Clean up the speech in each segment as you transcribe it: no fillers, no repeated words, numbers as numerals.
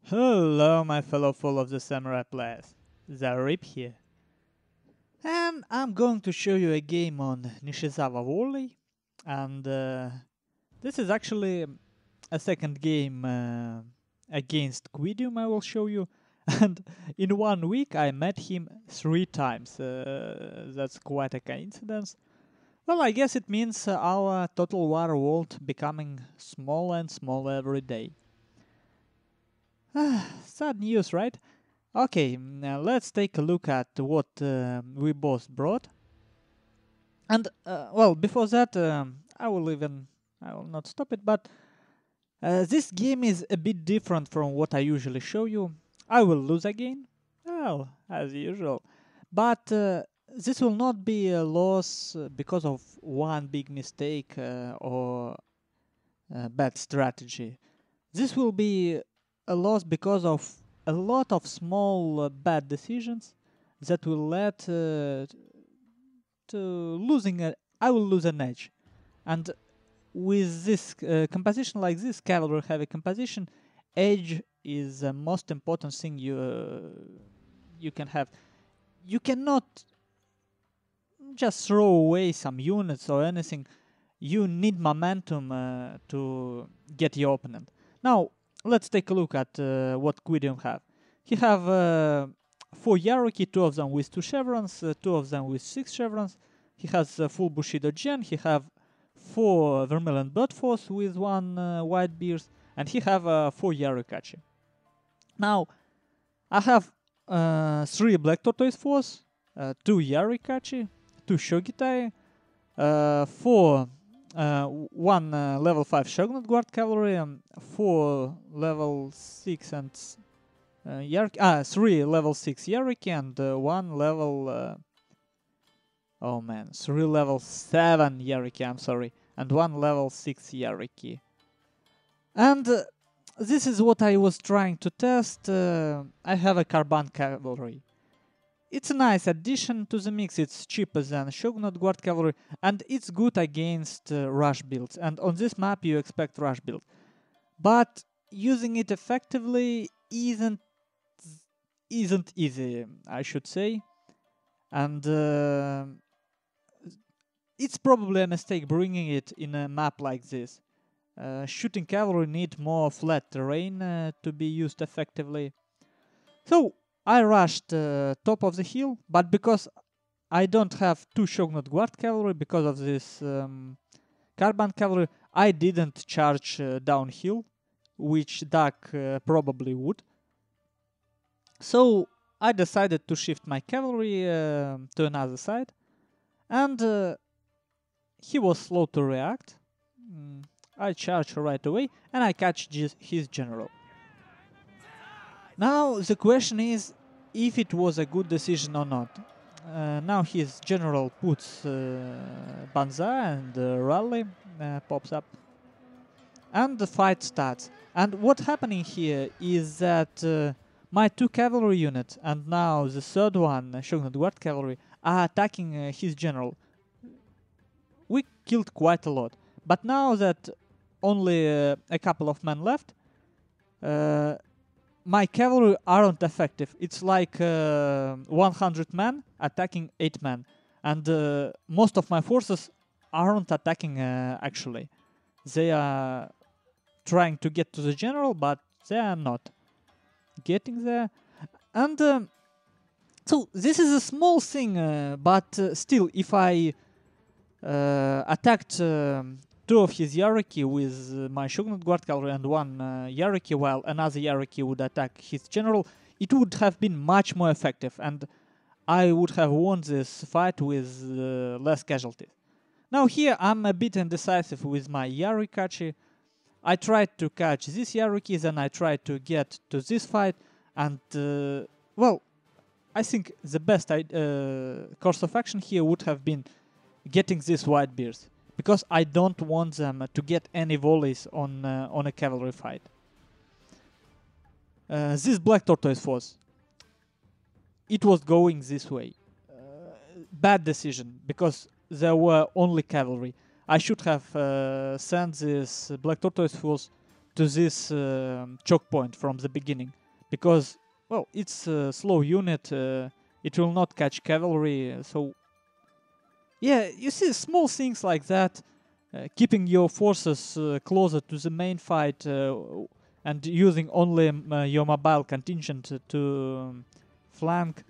Hello, my fellow full of the samurai players. Zaript here. And I'm going to show you a game on Nishizawa Valley. And this is actually a second game against Quidium I will show you. And in 1 week I met him 3 times. That's quite a coincidence. Well, I guess it means our Total War world becoming smaller and smaller every day. Sad news, right? Okay, now let's take a look at what we both brought. And, well, before that, I will not stop it, but this game is a bit different from what I usually show you. I will lose again, well, as usual. But this will not be a loss because of one big mistake or bad strategy. This will be a loss because of a lot of small bad decisions that will lead to losing I will lose an edge. And with this composition like this, cavalry heavy composition, edge is the most important thing you can have. You cannot just throw away some units or anything. You need momentum to get your opponent. Now, let's take a look at what Quidium have. He have 4 hierarchy, 2 of them with 2 chevrons, 2 of them with 6 chevrons. He has full Bushido Gen. He have 4 Vermilion Blood Force with 1 White Beard, and he have 4 Yarikachi. Now, I have 3 Black Tortoise Force, 2 Yarikachi, 2 Shogitai, 1 level 5 Shogun Guard Cavalry, 4 level 6 and 3 level 6 Yariki, and 1 level 3 level 7 Yariki, I'm sorry, and 1 level 6 Yariki. And this is what I was trying to test. I have a Carbon Cavalry. It's a nice addition to the mix. It's cheaper than Shogunate Guard Cavalry, and it's good against rush builds. And on this map you expect rush build. But using it effectively isn't easy, I should say. And it's probably a mistake bringing it in a map like this. Shooting cavalry need more flat terrain to be used effectively. So I rushed top of the hill, but because I don't have 2 Shogunate Guard Cavalry, because of this Carbon Cavalry, I didn't charge downhill, which Duck probably would. So I decided to shift my cavalry to another side, and he was slow to react. I charge right away, and I catch his general. Now the question is if it was a good decision or not. Now his general puts Banzai, and Rally pops up, and the fight starts. And what's happening here is that my 2 cavalry units and now the third one, Shogunate Guard Cavalry, are attacking his general. We killed quite a lot, but now that only a couple of men left, my cavalry aren't effective. It's like 100 men attacking 8 men, and most of my forces aren't attacking actually. They are trying to get to the general, but they are not getting there. And so this is a small thing, but still, if I attacked 2 of his hierarchy with my Shogunate Guard Cavalry and 1 hierarchy, while another hierarchy would attack his general, it would have been much more effective, and I would have won this fight with less casualties. Now here I'm a bit indecisive with my Yarikachi. I tried to catch this hierarchy, then I tried to get to this fight, and well, I think the best course of action here would have been getting these white bears, because I don't want them to get any volleys on a cavalry fight. This Black Tortoise Force, it was going this way. Bad decision, because there were only cavalry. I should have sent this Black Tortoise Force to this choke point from the beginning, because, well, it's a slow unit, it will not catch cavalry, so yeah, you see small things like that, keeping your forces closer to the main fight and using only your mobile contingent to flank.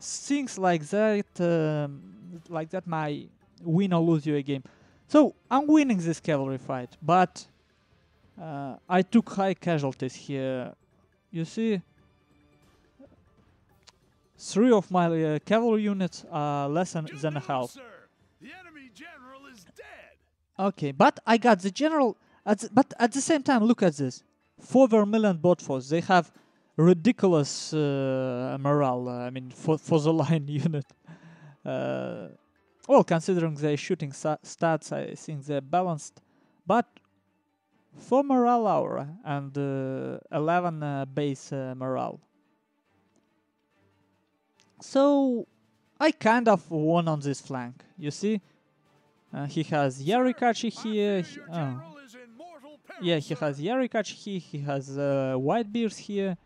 Things like that might win or lose you a game. So I'm winning this cavalry fight, but I took high casualties here. You see, 3 of my cavalry units are less than a half. The enemy general is dead. Okay, but I got the general. But at the same time, look at this: 4 vermilion bot force. They have ridiculous morale. I mean, for the line unit. Well, considering their shooting stats, I think they're balanced. But 4 morale aura and 11 base morale. So I kind of won on this flank. You see, he has Yarikachi here. Yeah, he has Yarikachi here. He has Whitebeards here.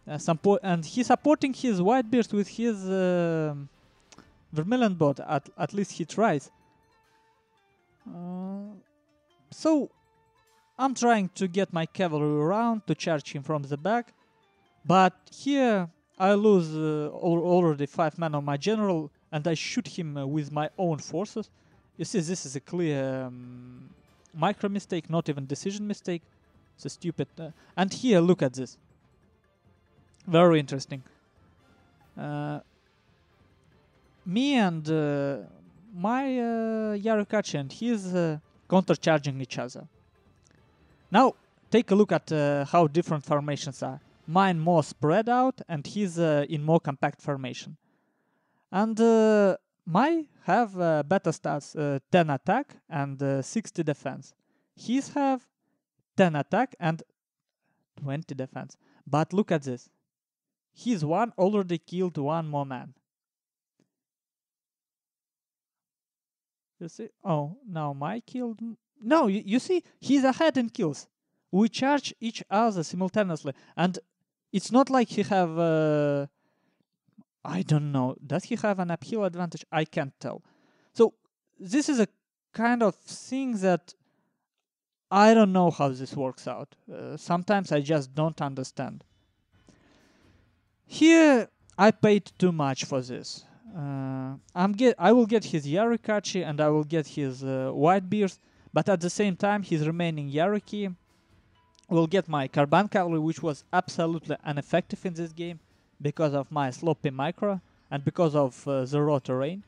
And he's supporting his Whitebeards with his Vermilion bot. At least he tries. So I'm trying to get my cavalry around to charge him from the back, but here I lose already 5 men on my general, and I shoot him with my own forces. You see, this is a clear micro mistake, not even decision mistake. It's a stupid. And here, look at this. Very interesting. Me and my Yarikachi and he's countercharging each other. Now, take a look at how different formations are. Mine more spread out, and he's in more compact formation. And my have better stats, 10 attack and 60 defense. His have 10 attack and 20 defense. But look at this. His one already killed 1 more man. You see? Oh, now my killed... No, you see, he's ahead in kills. We charge each other simultaneously. And it's not like he have... I don't know. Does he have an uphill advantage? I can't tell. So this is a kind of thing that I don't know how this works out. Sometimes I just don't understand. Here I paid too much for this. I will get his Yarikachi and I will get his Whitebeards, but at the same time his remaining Yariki will get my Carbine Cavalry, which was absolutely ineffective in this game because of my sloppy micro and because of the raw terrain.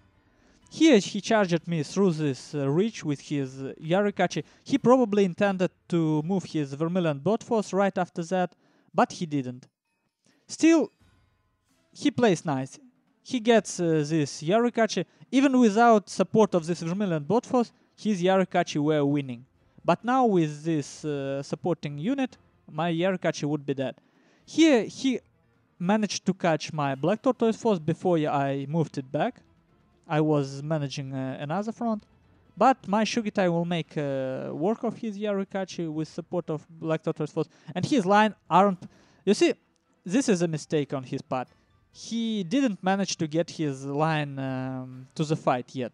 Here he charged me through this reach with his Yarikachi. He probably intended to move his Vermilion bot force right after that, but he didn't. Still, he plays nice. He gets this Yarikachi. Even without support of this Vermilion bot force, his Yarikachi were winning. But now with this supporting unit, my Yarikachi would be dead. Here he managed to catch my Black Tortoise force before I moved it back. I was managing another front. But my Shugitai will make work of his Yarikachi with support of Black Tortoise force. And his line aren't... You see, this is a mistake on his part. He didn't manage to get his line to the fight yet.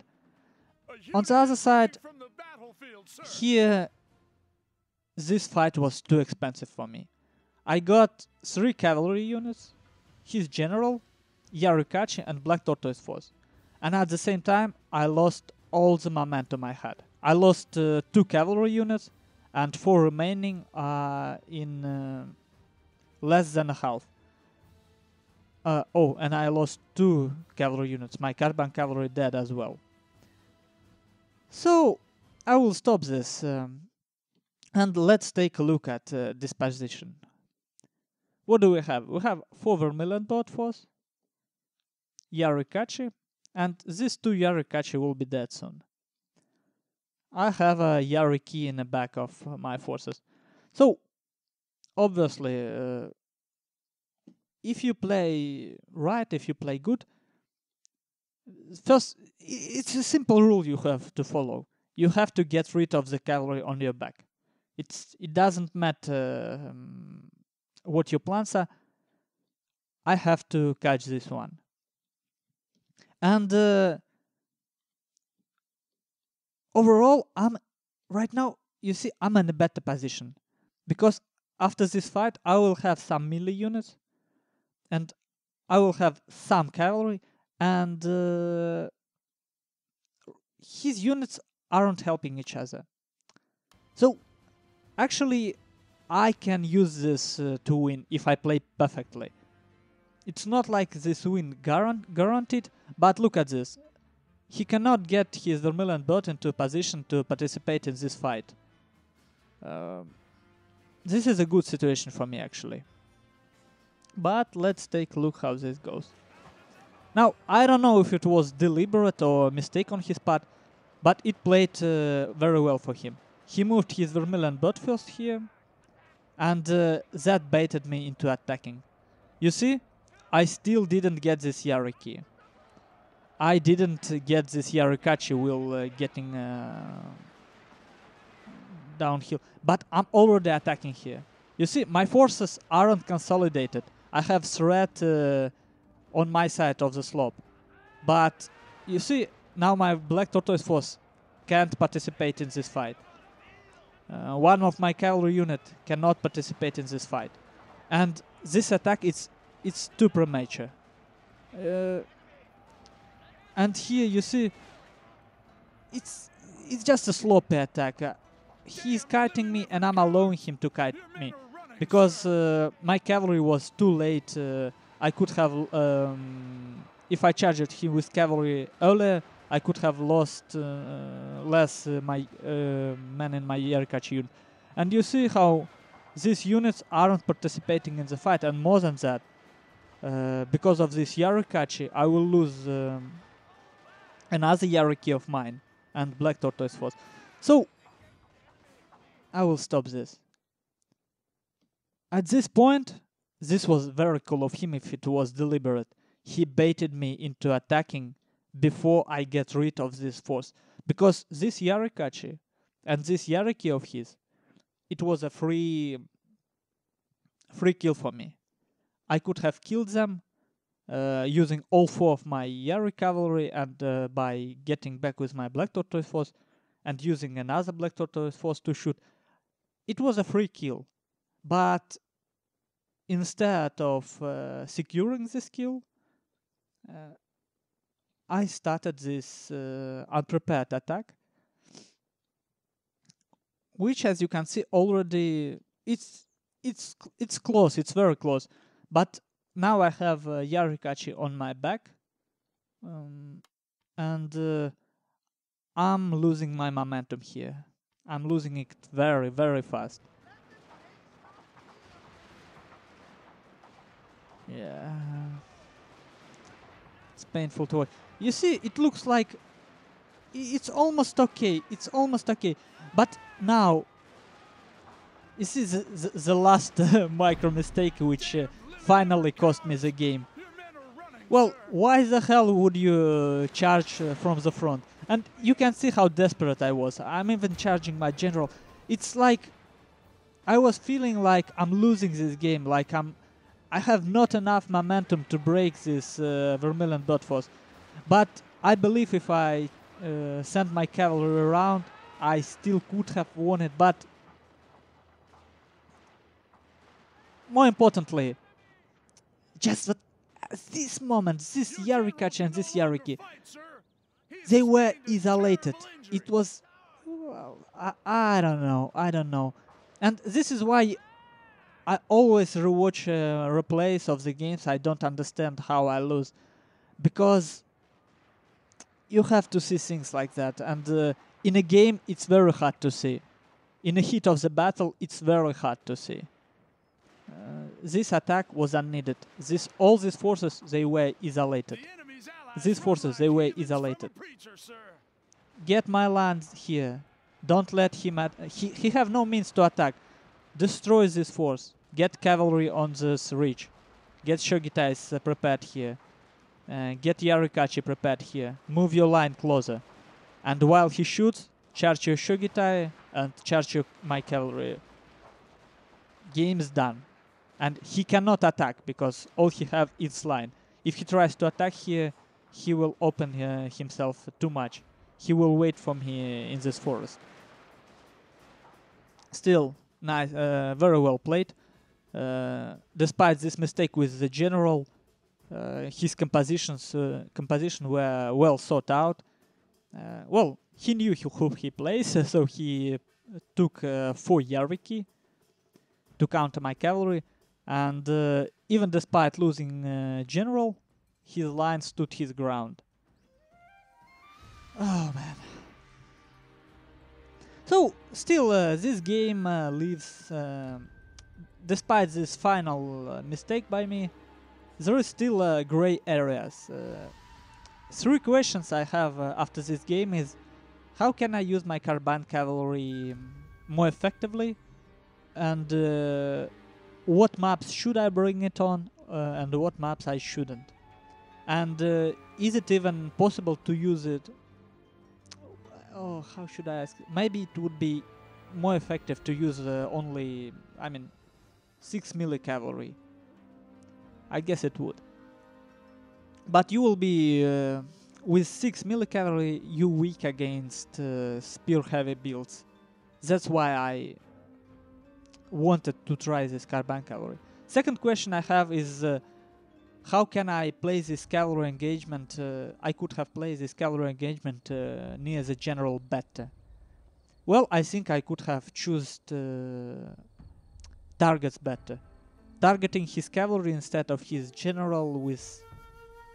On the other side, here, this fight was too expensive for me. I got 3 cavalry units, his general, Yarikachi, and Black Tortoise force. And at the same time, I lost all the momentum I had. I lost 2 cavalry units, and 4 remaining in less than a half. Oh, and I lost 2 cavalry units. My Carbine Cavalry dead as well. So, I will stop this. And let's take a look at this position. What do we have? We have 4 Vermilion bot force, Yarikachi, and these 2 Yarikachi will be dead soon. I have a Yariki in the back of my forces. So, obviously, if you play right, if you play good, first, it's a simple rule you have to follow. You have to get rid of the cavalry on your back. it doesn't matter what your plans are. I have to catch this one. And overall, right now, you see, I'm in a better position. Because after this fight, I will have some melee units. And I will have some cavalry. And his units aren't helping each other. So, actually, I can use this to win if I play perfectly. It's not like this win guaranteed, but look at this. He cannot get his Vermilion bot into a position to participate in this fight. This is a good situation for me, actually. But let's take a look how this goes. Now, I don't know if it was deliberate or a mistake on his part, but it played very well for him. He moved his Vermilion bot first here, and that baited me into attacking. You see, I still didn't get this Yariki. I didn't get this Yarikachi while getting downhill, but I'm already attacking here. You see, my forces aren't consolidated. I have threat on my side of the slope, but you see, now my Black Tortoise force can't participate in this fight. One of my cavalry unit cannot participate in this fight, and this attack it's too premature. And here you see, it's just a sloppy attack. He's kiting me, and I'm allowing him to kite me because my cavalry was too late. I could have, if I charged him with cavalry earlier, I could have lost less my men in my Yarikachi unit. And you see how these units aren't participating in the fight, and more than that, because of this Yarikachi, I will lose another Yariki of mine and Black Tortoise force. So I will stop this. At this point, this was very cool of him if it was deliberate. He baited me into attacking before I get rid of this force. Because this Yarikachi and this Yariki of his, it was a free kill for me. I could have killed them using all 4 of my Yari cavalry and by getting back with my Black Tortoise force and using another Black Tortoise force to shoot. It was a free kill. But instead of securing this kill, I started this unprepared attack, which, as you can see, already it's close. It's very close. But now I have Yarikachi on my back, and I'm losing my momentum here. I'm losing it very, very fast. Yeah, it's painful to watch. You see, it looks like it's almost okay. It's almost okay. But now, you see the last micro mistake which finally cost me the game. Well, why the hell would you charge from the front? And you can see how desperate I was. I'm even charging my general. It's like I was feeling like I'm losing this game. Like I have not enough momentum to break this Vermilion dot force. But I believe if I sent my cavalry around, I still could have won it. But more importantly, just at this moment, this Yarikachi and this Yariki, they were isolated. It was, well, I don't know. And this is why I always rewatch replays of the games. I don't understand how I lose, because you have to see things like that. And in a game, it's very hard to see. In the heat of the battle, it's very hard to see. This attack was unneeded. All these forces, they were isolated. These forces, they were isolated. Get my lands here. Don't let him... He have no means to attack. Destroy this force. Get cavalry on this ridge. Get Shogitais prepared here. Get Yarikachi prepared here. Move your line closer. And while he shoots, charge your Shogitai and charge my cavalry. Game is done. And he cannot attack because all he have is line. If he tries to attack here, he will open himself too much. He will wait for me in this forest. Still, nice, very well played. Despite this mistake with the general, his composition were well thought out. Well, he knew who he plays, so he took 4 Yariki to counter my cavalry, and even despite losing general, his line stood his ground. Oh man. So, still, this game leaves, despite this final mistake by me, there is still gray areas. 3 questions I have after this game is, how can I use my carbine cavalry more effectively? And what maps should I bring it on, and what maps I shouldn't? And is it even possible to use it? Oh, how should I ask? Maybe it would be more effective to use only, 6 melee cavalry. I guess it would. But you will be, with 6 melee cavalry, you weak against spear heavy builds. That's why I wanted to try this carbine cavalry. Second question I have is, how can I play this cavalry engagement? I could have played this cavalry engagement near the general better. Well, I think I could have chosen targets better. Targeting his cavalry instead of his general with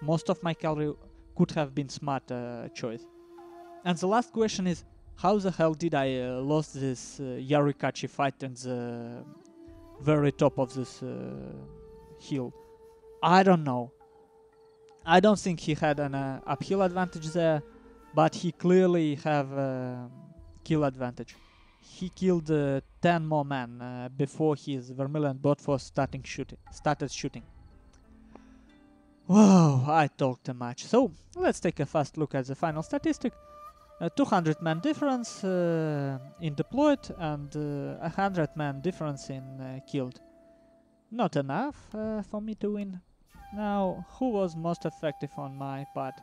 most of my cavalry could have been smart choice. And the last question is, how the hell did I lose this Yarikachi fight in the very top of this hill? I don't know. I don't think he had an uphill advantage there, but he clearly have kill advantage. He killed 10 more men before his Vermilion bot force started shooting. Whoa, I talked too much. So, let's take a fast look at the final statistic. 200 man difference in deployed and 100 man difference in killed. Not enough for me to win. Now, who was most effective on my part?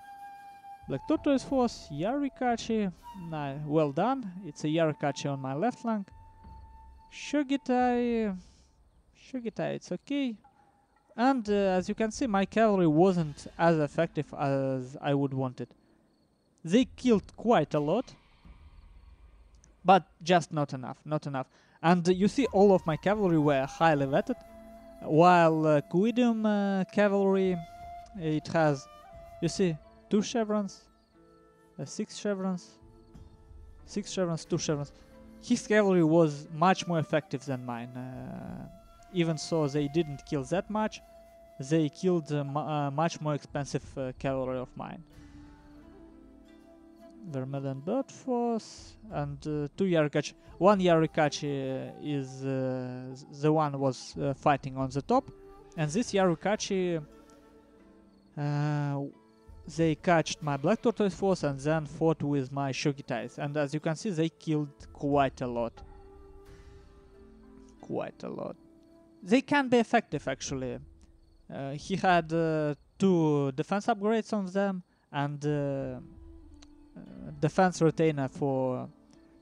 Black Tortoise Force, Yarikachi. Nah, well done. It's a Yarikachi on my left flank. Shogitai, it's okay. And as you can see, my cavalry wasn't as effective as I would want it. They killed quite a lot, but just not enough. And you see, all of my cavalry were highly vetted, while Kuidum cavalry, it has, you see, 2 chevrons, 6 chevrons, 2 chevrons. His cavalry was much more effective than mine. Even so, they didn't kill that much. They killed much more expensive cavalry of mine. Vermilion Bird Force and 2 Yarikachi. 1 Yarikachi is the one was fighting on the top, and this Yarikachi they catched my Black Tortoise Force and then fought with my Shogitais, and as you can see, they killed quite a lot. They can be effective actually. He had 2 defense upgrades on them and defense retainer for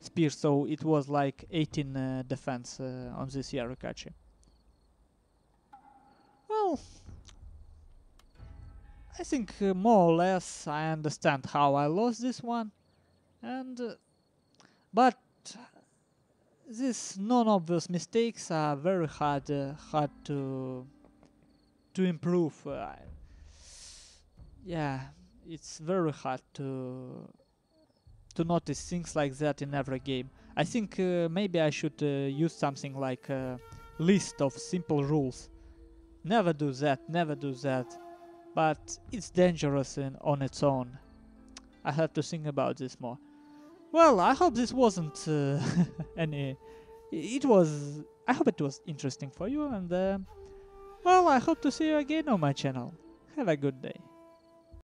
spear, so it was like 18 defense on this Yarikachi. Well, I think more or less I understand how I lost this one, and but these non-obvious mistakes are very hard to improve. Yeah, it's very hard to notice things like that in every game. I think maybe I should use something like a list of simple rules. Never do that. But it's dangerous on its own. I have to think about this more. Well, I hope this wasn't any... It was... I hope it was interesting for you, and well, I hope to see you again on my channel. Have a good day.